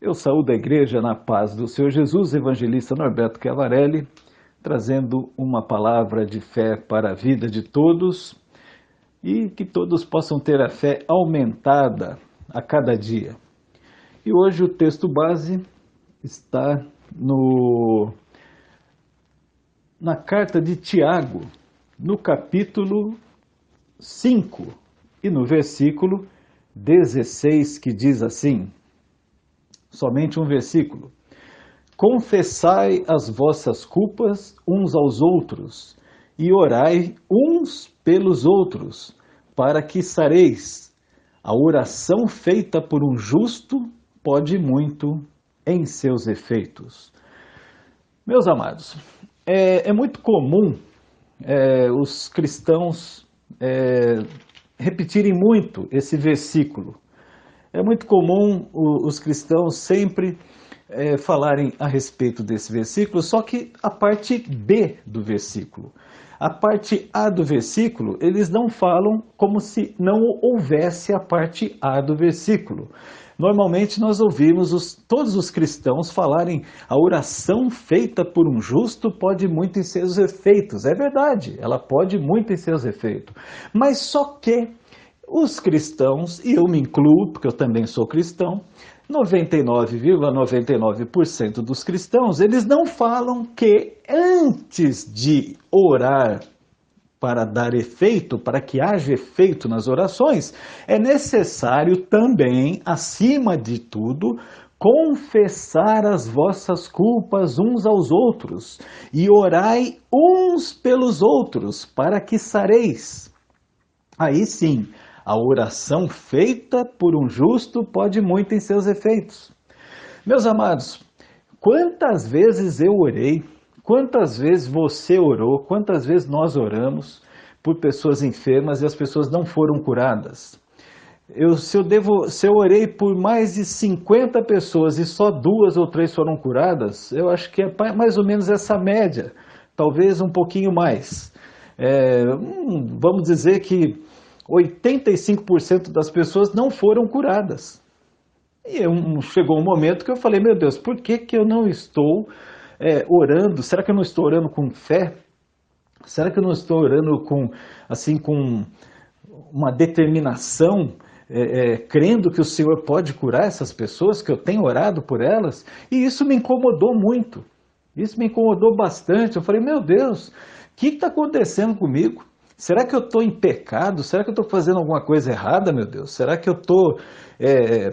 Eu saúdo a igreja na paz do Senhor Jesus, evangelista Norberto Chiavarelli, trazendo uma palavra de fé para a vida de todos e que todos possam ter a fé aumentada a cada dia. E hoje o texto base está na carta de Tiago, no capítulo 5 e no versículo 16, que diz assim, somente um versículo: confessai as vossas culpas uns aos outros e orai uns pelos outros, para que sareis. A oração feita por um justo pode muito em seus efeitos. Meus amados, é muito comum os cristãos repetirem muito esse versículo. É muito comum os cristãos sempre falarem a respeito desse versículo, só que a parte B do versículo. A parte A do versículo, eles não falam como se não houvesse a parte A do versículo. Normalmente nós ouvimos todos os cristãos falarem: a oração feita por um justo pode muito em seus efeitos. É verdade, ela pode muito em seus efeitos. Mas só que os cristãos, e eu me incluo, porque eu também sou cristão, 99,99% dos cristãos, eles não falam que antes de orar para dar efeito, para que haja efeito nas orações, é necessário também, acima de tudo, confessar as vossas culpas uns aos outros e orai uns pelos outros, para que sareis. Aí sim, a oração feita por um justo pode muito em seus efeitos. Meus amados, quantas vezes eu orei, quantas vezes você orou, quantas vezes nós oramos por pessoas enfermas e as pessoas não foram curadas? Se eu orei por mais de 50 pessoas e só 2 ou 3 foram curadas, eu acho que é mais ou menos essa média, talvez um pouquinho mais. Vamos dizer que 85% das pessoas não foram curadas. E chegou um momento que eu falei: meu Deus, por que eu não estou orando? Será que eu não estou orando com fé? Será que eu não estou orando com uma determinação, crendo que o Senhor pode curar essas pessoas, que eu tenho orado por elas? E isso me incomodou muito. Isso me incomodou bastante. Eu falei: meu Deus, o que está acontecendo comigo? Será que eu estou em pecado? Será que eu estou fazendo alguma coisa errada, meu Deus? Será que eu estou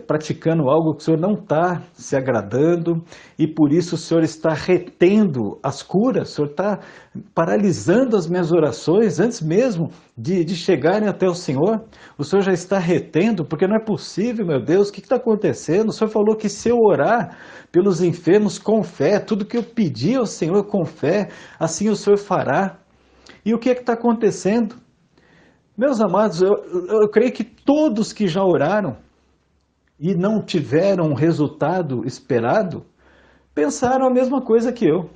praticando algo que o Senhor não está se agradando e por isso o Senhor está retendo as curas? O Senhor está paralisando as minhas orações antes mesmo de chegarem até o Senhor? O Senhor já está retendo, porque não é possível, meu Deus, o que está acontecendo? O Senhor falou que se eu orar pelos enfermos com fé, tudo que eu pedi ao Senhor com fé, assim o Senhor fará. E o que está acontecendo? Meus amados, eu creio que todos que já oraram e não tiveram o resultado esperado, pensaram a mesma coisa que eu.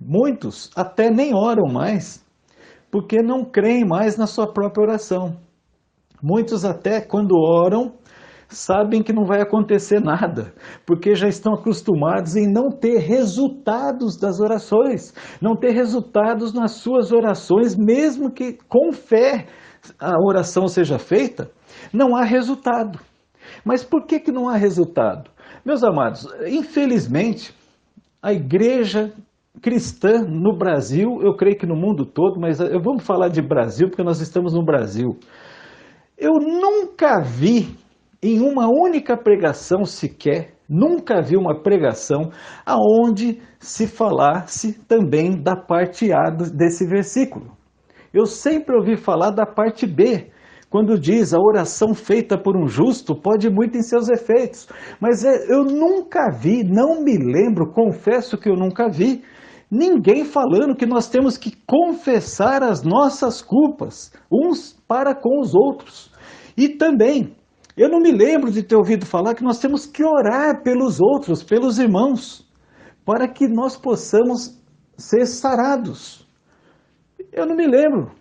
Muitos até nem oram mais, porque não creem mais na sua própria oração. Muitos até quando oram, sabem que não vai acontecer nada, porque já estão acostumados em não ter resultados das orações, não ter resultados nas suas orações, mesmo que com fé a oração seja feita, não há resultado. Mas por que não há resultado? Meus amados, infelizmente, a igreja cristã no Brasil, eu creio que no mundo todo, mas vamos falar de Brasil, porque nós estamos no Brasil. Eu nunca vi em uma única pregação sequer, nunca vi uma pregação aonde se falasse também da parte A desse versículo. Eu sempre ouvi falar da parte B, quando diz: a oração feita por um justo pode muito em seus efeitos. Mas eu nunca vi, não me lembro, confesso que eu nunca vi, ninguém falando que nós temos que confessar as nossas culpas, uns para com os outros. E também, eu não me lembro de ter ouvido falar que nós temos que orar pelos outros, pelos irmãos, para que nós possamos ser sarados. Eu não me lembro.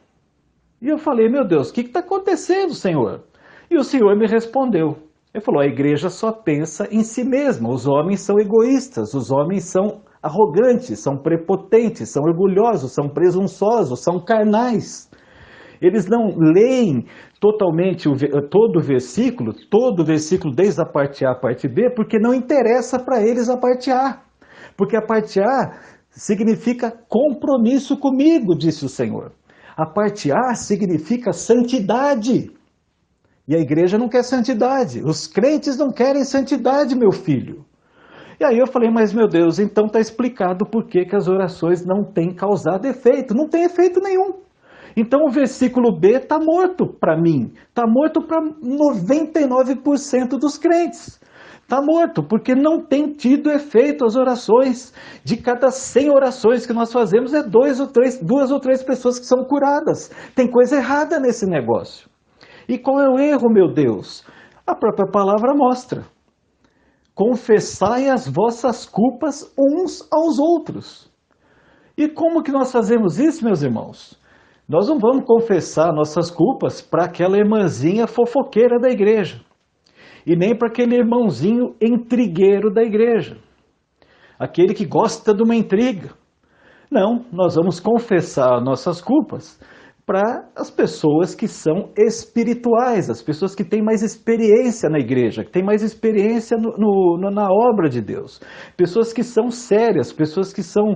E eu falei: meu Deus, o que está acontecendo, Senhor? E o Senhor me respondeu: Ele falou, a igreja só pensa em si mesma, os homens são egoístas, os homens são arrogantes, são prepotentes, são orgulhosos, são presunçosos, são carnais. Eles não leem totalmente todo o versículo desde a parte A à parte B, porque não interessa para eles a parte A. Porque a parte A significa compromisso comigo, disse o Senhor. A parte A significa santidade. E a igreja não quer santidade. Os crentes não querem santidade, meu filho. E aí eu falei, mas meu Deus, então está explicado por que as orações não têm causado efeito. Não tem efeito nenhum. Então o versículo B está morto para mim. Está morto para 99% dos crentes. Está morto, porque não tem tido efeito as orações. De cada 100 orações que nós fazemos, é 2 ou 3 pessoas que são curadas. Tem coisa errada nesse negócio. E qual é o erro, meu Deus? A própria palavra mostra. Confessai as vossas culpas uns aos outros. E como que nós fazemos isso, meus irmãos? Nós não vamos confessar nossas culpas para aquela irmãzinha fofoqueira da igreja. E nem para aquele irmãozinho intrigueiro da igreja. Aquele que gosta de uma intriga. Não, nós vamos confessar nossas culpas para as pessoas que são espirituais, as pessoas que têm mais experiência na igreja, que têm mais experiência na obra de Deus. Pessoas que são sérias, pessoas que são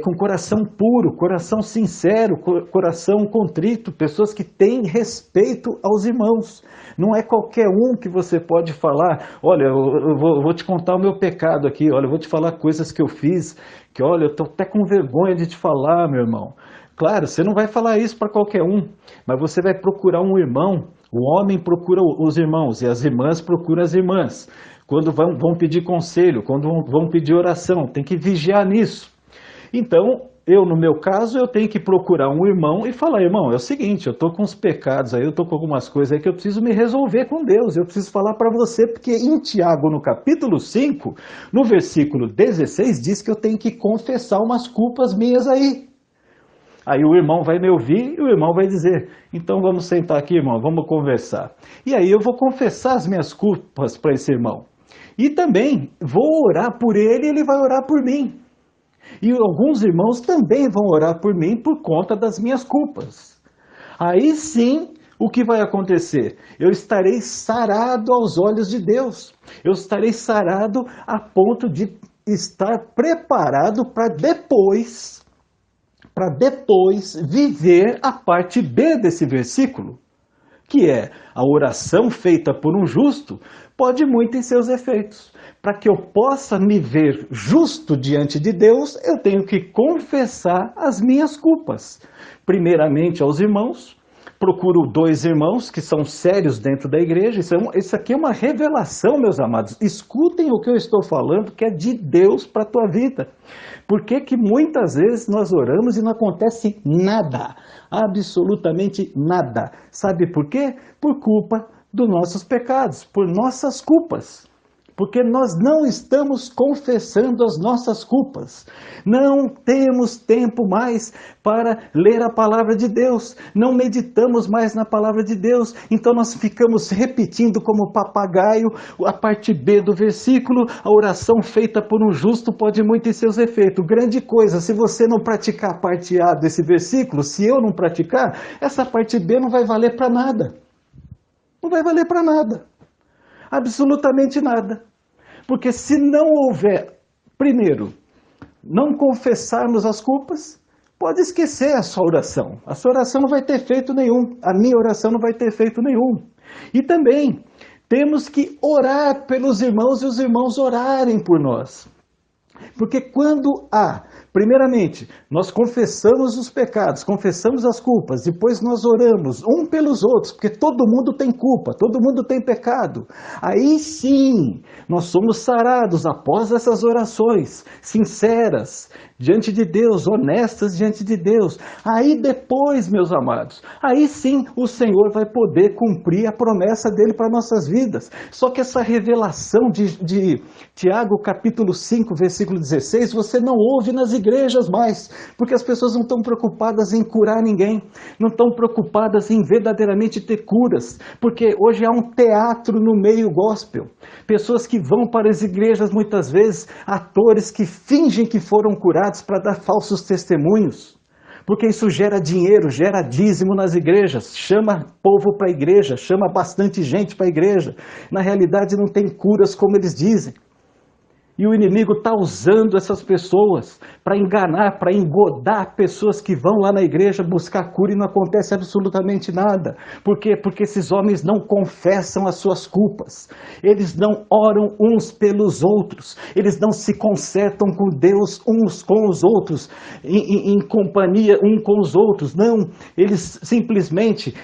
com coração puro, coração sincero, coração contrito, pessoas que têm respeito aos irmãos. Não é qualquer um que você pode falar, olha, eu vou te contar o meu pecado aqui, olha, eu vou te falar coisas que eu fiz, que olha, eu estou até com vergonha de te falar, meu irmão. Claro, você não vai falar isso para qualquer um, mas você vai procurar um irmão, o homem procura os irmãos e as irmãs procuram as irmãs. Quando vão pedir conselho, quando vão pedir oração, tem que vigiar nisso. Então, no meu caso, eu tenho que procurar um irmão e falar, irmão, é o seguinte, eu estou com uns pecados aí, eu estou com algumas coisas aí que eu preciso me resolver com Deus, eu preciso falar para você, porque em Tiago, no capítulo 5, no versículo 16, diz que eu tenho que confessar umas culpas minhas aí. Aí o irmão vai me ouvir e o irmão vai dizer, então vamos sentar aqui, irmão, vamos conversar. E aí eu vou confessar as minhas culpas para esse irmão. E também vou orar por ele e ele vai orar por mim. E alguns irmãos também vão orar por mim por conta das minhas culpas. Aí sim, o que vai acontecer? Eu estarei sarado aos olhos de Deus. Eu estarei sarado a ponto de estar preparado para depois viver a parte B desse versículo, que é a oração feita por um justo pode muito em seus efeitos. Para que eu possa me ver justo diante de Deus, eu tenho que confessar as minhas culpas. Primeiramente aos irmãos, procuro 2 irmãos que são sérios dentro da igreja. Isso aqui é uma revelação, meus amados. Escutem o que eu estou falando, que é de Deus para a tua vida. Por que que muitas vezes nós oramos e não acontece nada? Absolutamente nada. Sabe por quê? Por culpa dos nossos pecados, por nossas culpas. Porque nós não estamos confessando as nossas culpas. Não temos tempo mais para ler a palavra de Deus. Não meditamos mais na palavra de Deus. Então nós ficamos repetindo como papagaio a parte B do versículo. A oração feita por um justo pode muito em seus efeitos. Grande coisa, se você não praticar a parte A desse versículo, se eu não praticar, essa parte B não vai valer para nada. Não vai valer para nada. Absolutamente nada. Porque se não houver, primeiro, não confessarmos as culpas, pode esquecer a sua oração. A sua oração não vai ter efeito nenhum. A minha oração não vai ter efeito nenhum. E também temos que orar pelos irmãos e os irmãos orarem por nós. Porque quando primeiramente, nós confessamos os pecados, confessamos as culpas, depois nós oramos um pelos outros, porque todo mundo tem culpa, todo mundo tem pecado. Aí sim, nós somos sarados após essas orações sinceras diante de Deus, honestas diante de Deus. Aí depois, meus amados, aí sim o Senhor vai poder cumprir a promessa dele para nossas vidas. Só que essa revelação de Tiago capítulo 5, versículo século XVI, você não ouve nas igrejas mais, porque as pessoas não estão preocupadas em curar ninguém, não estão preocupadas em verdadeiramente ter curas, porque hoje há um teatro no meio gospel. Pessoas que vão para as igrejas muitas vezes, atores que fingem que foram curados para dar falsos testemunhos. Porque isso gera dinheiro, gera dízimo nas igrejas, chama povo para a igreja, chama bastante gente para a igreja. Na realidade não tem curas como eles dizem. E o inimigo está usando essas pessoas para enganar, para engodar pessoas que vão lá na igreja buscar cura e não acontece absolutamente nada. Por quê? Porque esses homens não confessam as suas culpas. Eles não oram uns pelos outros. Eles não se consertam com Deus uns com os outros, em companhia um com os outros. Não, eles simplesmente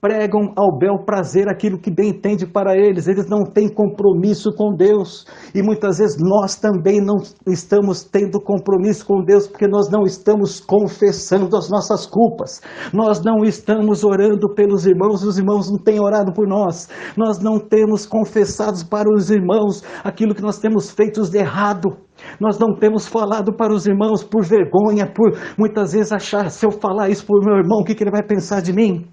pregam ao bel prazer aquilo que bem entende para eles. Eles não têm compromisso com Deus. E muitas vezes nós também não estamos tendo compromisso com Deus, porque nós não estamos confessando as nossas culpas. Nós não estamos orando pelos irmãos, os irmãos não têm orado por nós. Nós não temos confessado para os irmãos aquilo que nós temos feito de errado. Nós não temos falado para os irmãos por vergonha, por muitas vezes achar, se eu falar isso para o meu irmão, o que ele vai pensar de mim?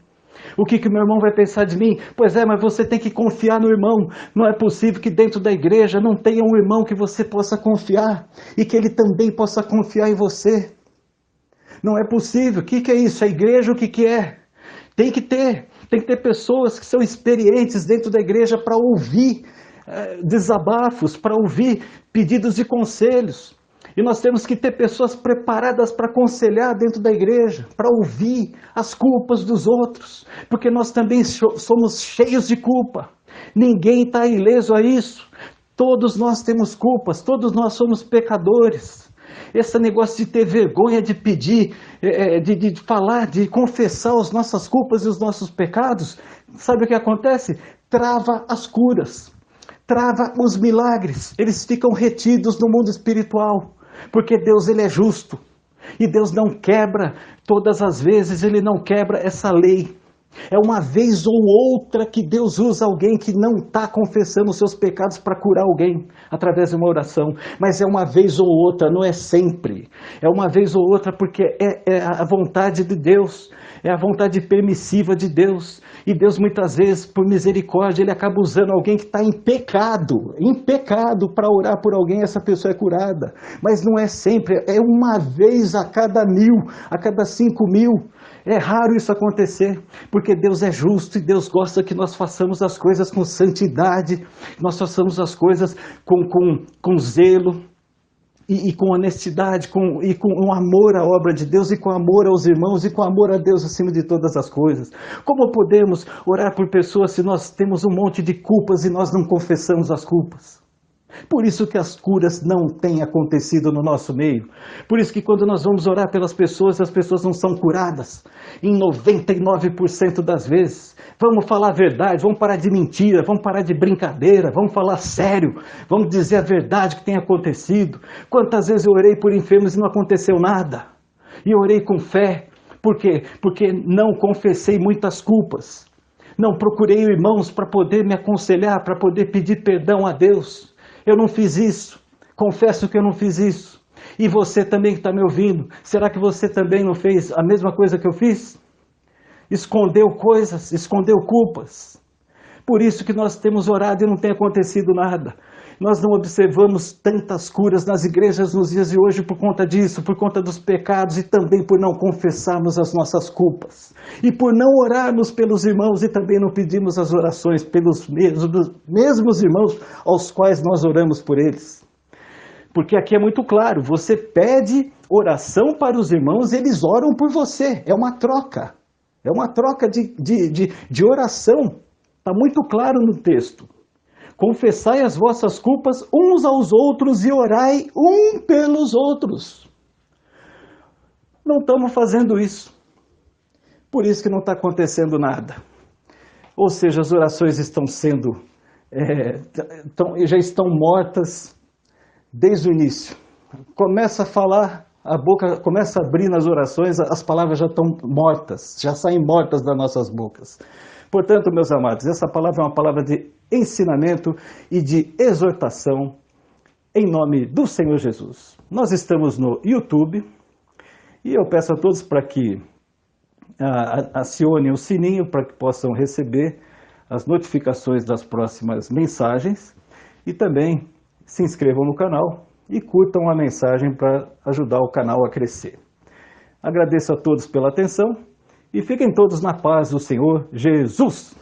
O que meu irmão vai pensar de mim? Pois é, mas você tem que confiar no irmão. Não é possível que dentro da igreja não tenha um irmão que você possa confiar e que ele também possa confiar em você. Não é possível. O que é isso? A igreja o que é? Tem que ter pessoas que são experientes dentro da igreja para ouvir desabafos, para ouvir pedidos de conselhos. E nós temos que ter pessoas preparadas para aconselhar dentro da igreja, para ouvir as culpas dos outros, porque nós também somos cheios de culpa. Ninguém está ileso a isso. Todos nós temos culpas, todos nós somos pecadores. Esse negócio de ter vergonha de pedir, de falar, de confessar as nossas culpas e os nossos pecados, sabe o que acontece? Trava as curas, trava os milagres, eles ficam retidos no mundo espiritual. Porque Deus ele é justo e Deus não quebra todas as vezes, ele não quebra essa lei. É uma vez ou outra que Deus usa alguém que não está confessando os seus pecados para curar alguém através de uma oração. Mas é uma vez ou outra, não é sempre. É uma vez ou outra porque é a vontade de Deus, é a vontade permissiva de Deus. E Deus muitas vezes, por misericórdia, ele acaba usando alguém que está em pecado para orar por alguém, essa pessoa é curada. Mas não é sempre, é uma vez a cada 1000, a cada 5000. É raro isso acontecer, porque Deus é justo e Deus gosta que nós façamos as coisas com santidade, nós façamos as coisas com zelo e com honestidade, e com amor à obra de Deus e com amor aos irmãos e com amor a Deus acima de todas as coisas. Como podemos orar por pessoas se nós temos um monte de culpas e nós não confessamos as culpas? Por isso que as curas não têm acontecido no nosso meio. Por isso que quando nós vamos orar pelas pessoas, as pessoas não são curadas. Em 99% das vezes. Vamos falar a verdade, vamos parar de mentira, vamos parar de brincadeira, vamos falar sério, vamos dizer a verdade que tem acontecido. Quantas vezes eu orei por enfermos e não aconteceu nada? E eu orei com fé. Por quê? Porque não confessei muitas culpas. Não procurei irmãos para poder me aconselhar, para poder pedir perdão a Deus. Eu não fiz isso, confesso que eu não fiz isso. E você também que está me ouvindo, será que você também não fez a mesma coisa que eu fiz? Escondeu coisas, escondeu culpas. Por isso que nós temos orado e não tem acontecido nada. Nós não observamos tantas curas nas igrejas nos dias de hoje por conta disso, por conta dos pecados e também por não confessarmos as nossas culpas. E por não orarmos pelos irmãos e também não pedirmos as orações pelos mesmos irmãos aos quais nós oramos por eles. Porque aqui é muito claro, você pede oração para os irmãos, eles oram por você. É uma troca de oração. Está muito claro no texto. Confessai as vossas culpas uns aos outros e orai um pelos outros. Não estamos fazendo isso. Por isso que não está acontecendo nada. Ou seja, as orações estão sendo, já estão mortas desde o início. Começa a falar, a boca começa a abrir nas orações, as palavras já estão mortas, já saem mortas das nossas bocas. Portanto, meus amados, essa palavra é uma palavra de ensinamento e de exortação em nome do Senhor Jesus. Nós estamos no YouTube e eu peço a todos para que acionem o sininho para que possam receber as notificações das próximas mensagens e também se inscrevam no canal e curtam a mensagem para ajudar o canal a crescer. Agradeço a todos pela atenção e fiquem todos na paz do Senhor Jesus.